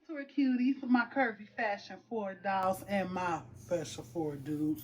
Couture cuties, my curvy fashion for dolls and my fashion for dudes.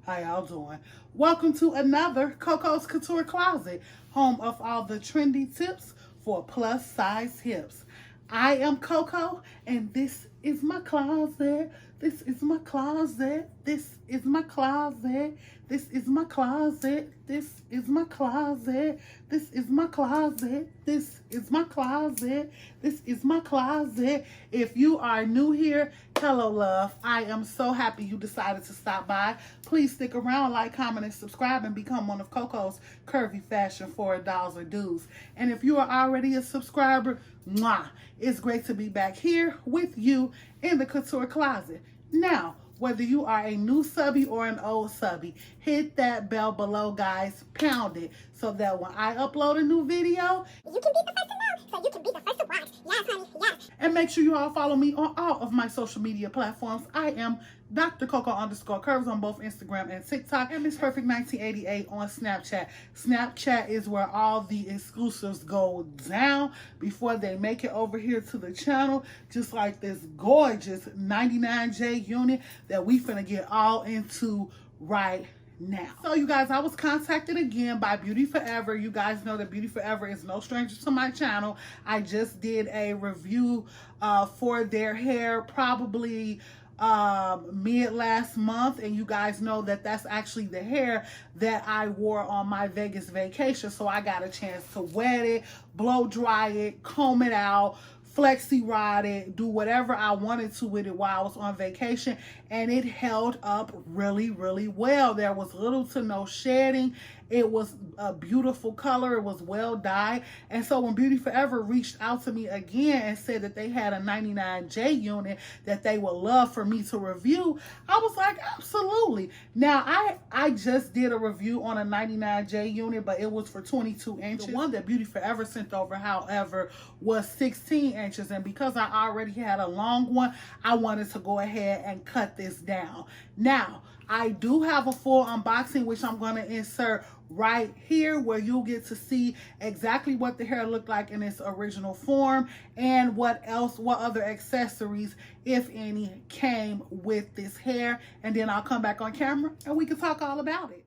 How y'all doing? Welcome to another Coco's Couture Closet, home of all the trendy tips for plus size hips. I am Coco, and this is my closet. This is my closet. This is my closet. This is my closet. This is my closet. This is my closet. This is my closet. This is my closet. If you are new here, hello, love. I am so happy you decided to stop by. Please stick around, like, comment, and subscribe, and become one of Coco's curvy fashion for dolls or dudes. And if you are already a subscriber, mwah, it's great to be back here with you in the Couture Closet. Now, whether you are a new subby or an old subby, hit that bell below, guys. Pound it so that when I upload a new video, you can be the first to know, so you can be the first to watch. Yes, honey, yes. And make sure you all follow me on all of my social media platforms. I am Dr. Coco_Curves on both Instagram and TikTok, and Miss Perfect 1988 on Snapchat. Snapchat is where all the exclusives go down before they make it over here to the channel, just like this gorgeous 99J unit that we finna get all into right now. So you guys, I was contacted again by Beauty Forever. You guys know that Beauty Forever is no stranger to my channel. I just did a review for their hair probably mid last month, and you guys know that that's actually the hair that I wore on my Vegas vacation. So I got a chance to wet it, blow dry it, comb it out, flexi rod it, do whatever I wanted to with it while I was on vacation, and it held up really, really well. There was little to no shedding. It was a beautiful color. It was well dyed. And so when Beauty Forever reached out to me again and said that they had a 99J unit that they would love for me to review, I was like, absolutely. Now, I just did a review on a 99J unit, but it was for 22 inches. The one that Beauty Forever sent over, however, was 16 inches. And because I already had a long one, I wanted to go ahead and cut this down. Now, I do have a full unboxing, which I'm going to insert right here, where you'll get to see exactly what the hair looked like in its original form and what other accessories, if any, came with this hair. And then I'll come back on camera and we can talk all about it.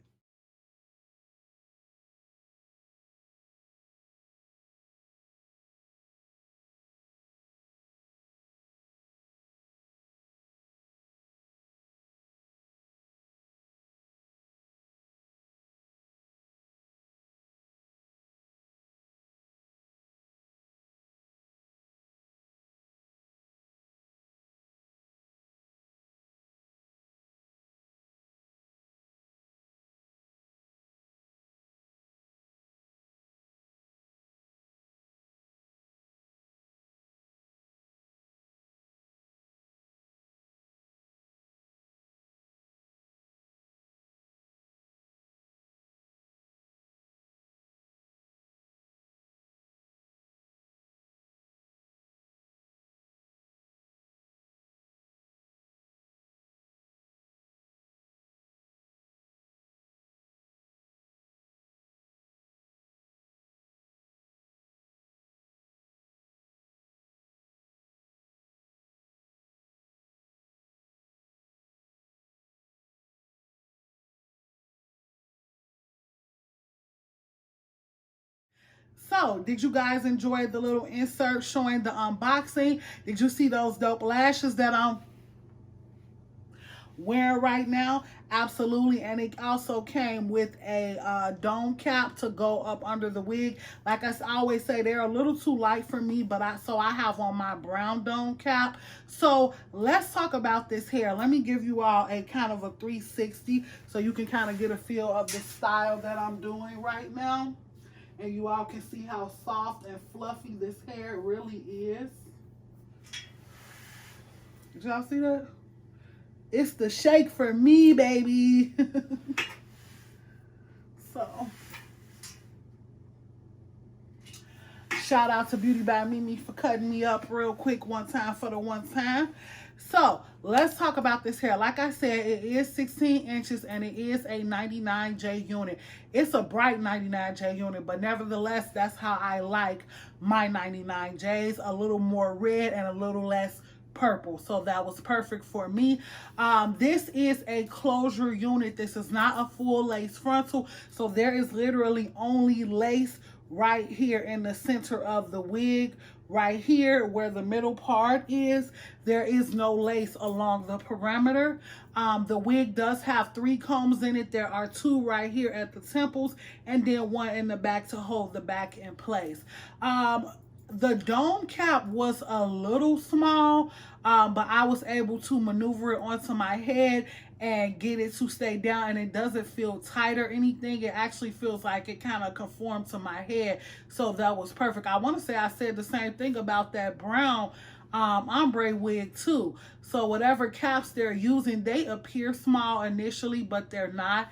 So, did you guys enjoy the little insert showing the unboxing? Did you see those dope lashes that I'm wearing right now? Absolutely. And it also came with a dome cap to go up under the wig. Like I always say, they're a little too light for me, but I have on my brown dome cap. So let's talk about this hair. Let me give you all a kind of a 360 so you can kind of get a feel of the style that I'm doing right now. And you all can see how soft and fluffy this hair really is. Did y'all see that? It's the shake for me, baby. So, shout out to Beauty by Mimi for cutting me up real quick one time for the one time. So let's talk about this hair. Like I said, it is 16 inches and it is a 99J unit. It's a bright 99J unit, but nevertheless, that's how I like my 99Js, a little more red and a little less purple. So that was perfect for me. This is a closure unit. This is not a full lace frontal. So there is literally only lace right here in the center of the wig. Right here where the middle part is, there is no lace along the perimeter. The wig does have 3 combs in it. There are 2 right here at the temples and then 1 in the back to hold the back in place. The dome cap was a little small, but I was able to maneuver it onto my head and get it to stay down, and it doesn't feel tight or anything. It actually feels like it kind of conformed to my head, so that was perfect. I want to say I said the same thing about that brown ombre wig too. So whatever caps they're using, they appear small initially, but they're not.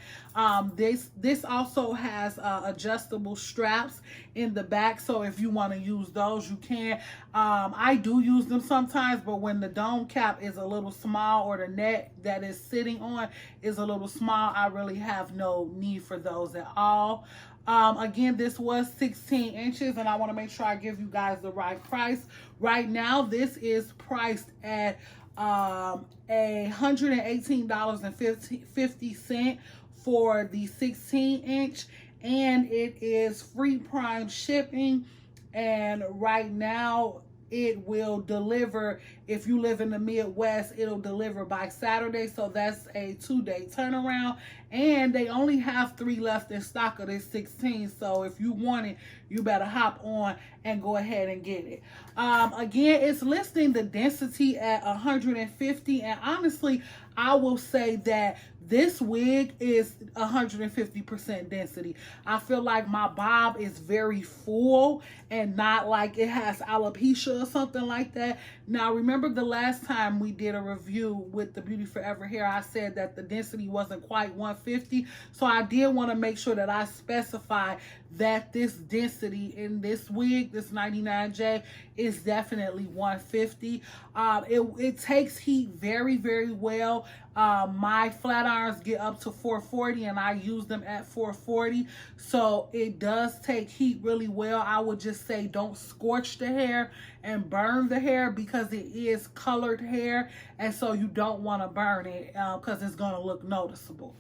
This also has adjustable straps in the back, so if you want to use those, you can. I do use them sometimes, but when the dome cap is a little small or the neck that is sitting on is a little small, I really have no need for those at all. Again, this was 16 inches, and I want to make sure I give you guys the right price. Right now, this is priced at $118.50 for the 16 inch, and it is free prime shipping. And right now, it will deliver. If you live in the Midwest, it'll deliver by Saturday. So that's a 2-day turnaround. And they only have 3 left in stock of this 16. So if you want it, you better hop on and go ahead and get it. Again, it's listing the density at 150. And honestly, I will say that this wig is 150% density. I feel like my bob is very full and not like it has alopecia or something like that. Now, remember the last time we did a review with the Beauty Forever hair, I said that the density wasn't quite 150. So I did want to make sure that I specify that this density in this wig, this 99J, is definitely 150. It takes heat very, very well. My flat irons get up to 440 and I use them at 440. So it does take heat really well. I would just say don't scorch the hair and burn the hair because it is colored hair. And so you don't want to burn it because it's going to look noticeable.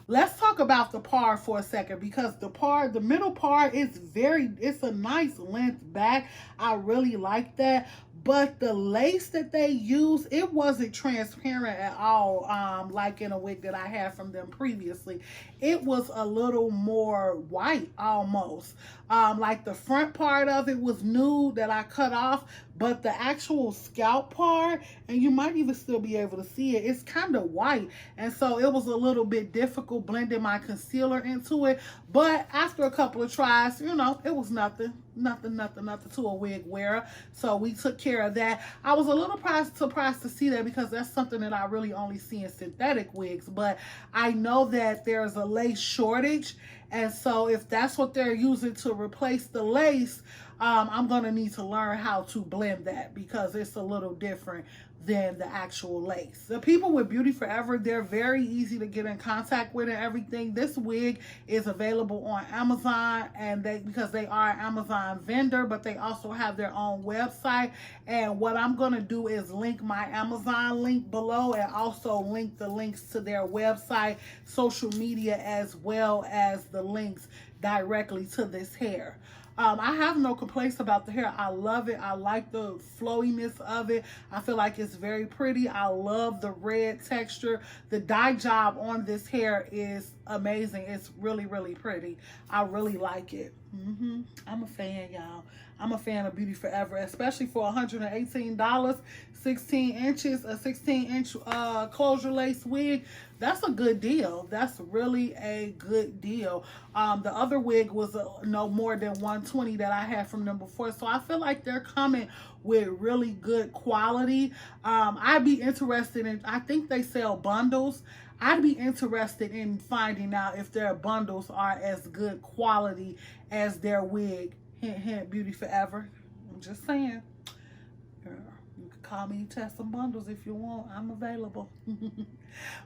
Let's talk about the part for a second, because the middle part is it's a nice length back. I really like that. But the lace that they use, it wasn't transparent at all, like in a wig that I had from them previously. It was a little more white almost. Like the front part of it was nude that I cut off, but the actual scalp part, and you might even still be able to see it, it's kind of white. And so it was a little bit difficult blending my concealer into it. But after a couple of tries, you know, it was nothing to a wig wearer. So we took care of that. I was a little surprised to see that because that's something that I really only see in synthetic wigs. But I know that there's a lace shortage. And so if that's what they're using to replace the lace, I'm going to need to learn how to blend that because it's a little different than the actual lace. The people with Beauty Forever, they're very easy to get in contact with and everything. This wig is available on Amazon, and because they are an Amazon vendor, but they also have their own website. And what I'm going to do is link my Amazon link below and also link the links to their website, social media, as well as the links directly to this hair. I have no complaints about the hair. I love it. I like the flowiness of it. I feel like it's very pretty. I love the red texture. The dye job on this hair is amazing. It's really, really pretty. I really like it. I'm a fan, y'all. I'm a fan of Beauty Forever, especially for $118, 16 inches, a 16-inch closure lace wig. That's a good deal. That's really a good deal. The other wig was no more than $120 that I had from them before. So I feel like they're coming with really good quality. I'd be interested in, I think they sell bundles. I'd be interested in finding out if their bundles are as good quality as their wig. Hint, hint, Beauty Forever. I'm just saying. You can call me, test some bundles if you want. I'm available.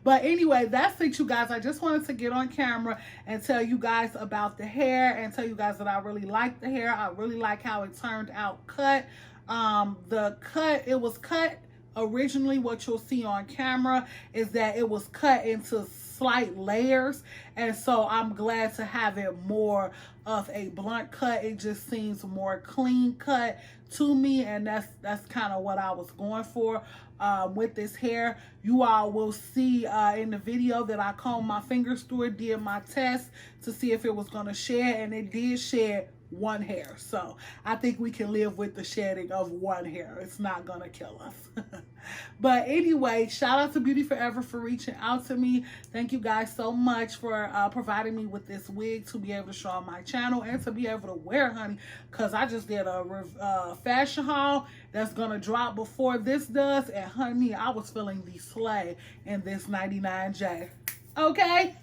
But anyway, that's it, you guys. I just wanted to get on camera and tell you guys about the hair and tell you guys that I really like the hair. I really like how it turned out cut. It was cut originally. What you'll see on camera is that it was cut into slight layers, and so I'm glad to have it more of a blunt cut. It just seems more clean cut to me, and that's kind of what I was going for with this hair. You all will see in the video that I combed my fingers through it, did my test to see if it was going to shed, and it did shed one hair. So I think we can live with the shedding of one hair. It's not gonna kill us. But anyway, shout out to Beauty Forever for reaching out to me. Thank you guys so much for providing me with this wig to be able to show on my channel and to be able to wear, honey, because I just did a fashion haul that's gonna drop before this does, and honey, I was feeling the slay in this 99J. Okay?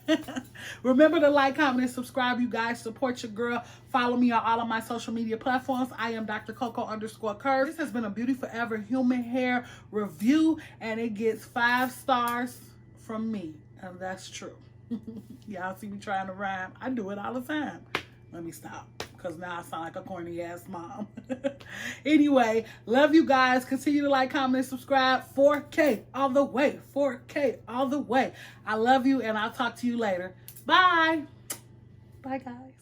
Remember to like, comment, and subscribe, you guys. Support your girl. Follow me on all of my social media platforms. I am Dr. Coco_Curves. This has been a Beauty Forever human hair review, and it gets 5 stars from me. And that's true. Y'all see me trying to rhyme. I do it all the time. Let me stop, because now I sound like a corny ass mom. Anyway, love you guys. Continue to like, comment, and subscribe. 4K all the way. 4K all the way. I love you, and I'll talk to you later. Bye. Bye, guys.